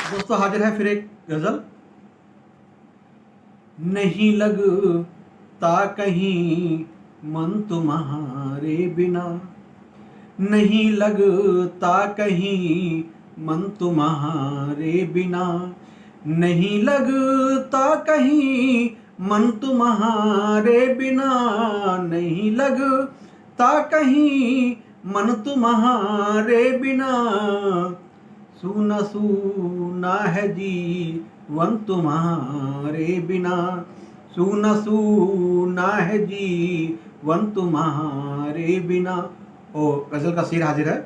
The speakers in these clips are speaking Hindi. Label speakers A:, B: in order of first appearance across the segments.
A: दोस्तों हाजिर है फिर एक गजल। नहीं लगता कहीं मन तुम्हारे बिना, नहीं लगता कहीं मन तुम्हारे बिना, नहीं लगता कहीं मन तुम्हारे बिना, नहीं लगता कहीं मन तुम्हारे बिना, सूना सूना है जीवन तुम्हारे बिना, सूना सूना है जीवन तुम्हारे बिना। और गजल का शेर हाजिर है।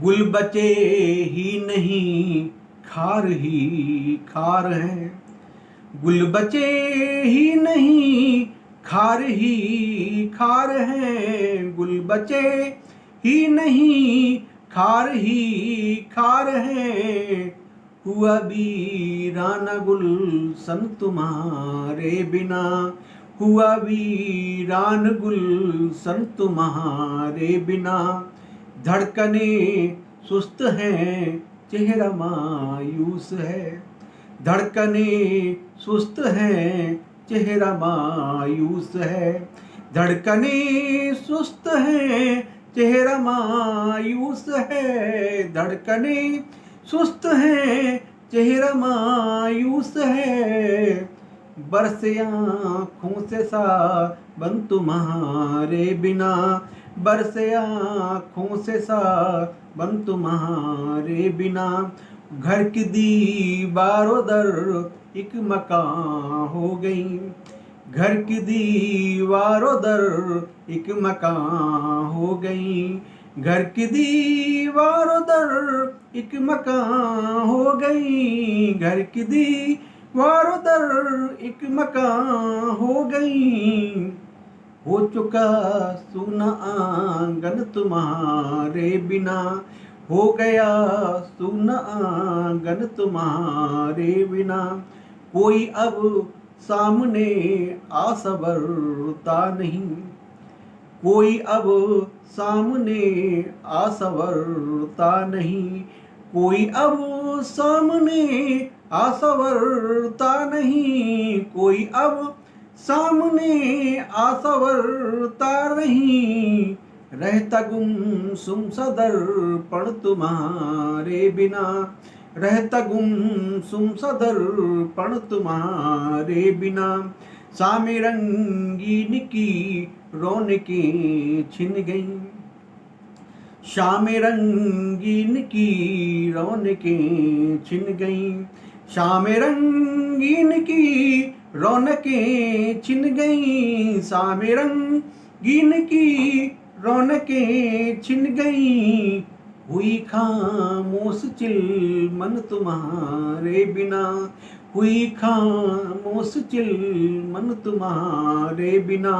A: गुल बचे ही नहीं खार ही खार है, गुल बचे ही नहीं खार ही खार है, गुल बचे ही नहीं खार ही खार है, हुआ वीराना गुलशन तुम्हारे बिना, हुआ वीरान गुलशन तुम्हारे बिना। धड़कने सुस्त हैं चेहरा मायूस है, धड़कने सुस्त हैं चेहरा मायूस है, धड़कने सुस्त हैं चेहरा मायूस है, धड़कने सुस्त हैं चेहरा मायूस है। बरसे आँखों से सावन तुम्हारे बिना, बरसे आँखों से सावन तुम्हारे बिना। घर की दीवारों दर एक मकान हो गई, घर की दीवारों दर एक मकान हो गई, घर की दीवारों दर एक मकान हो गई, घर की दीवारों दर एक मकान हो गई। हो चुका सूना आंगन तुम्हारे बिना, हो गया सूना आंगन तुम्हारे बिना। कोई अब सामने आ संवरता नहीं, कोई अब सामने आ संवरता नहीं, कोई अब सामने आ संवरता नहीं, कोई अब सामने आ संवरता नहीं। रहता गुमसुम सा दर्पण तुम्हारे बिना, रहता गुमसुम सा दर्पण तुम्हारे बिना। सामे रंगीन की रौनकें छिन गईं, शाम रंगीन की रौनकें छिन गईं, शाम रंगीन की रौनकें छिन गईं, शाम रंगीन की रौनकें छिन गईं। हुई खामोश चिलमन तुम्हारे बिना, हुई खामोश चिलमन तुम्हारे बिना।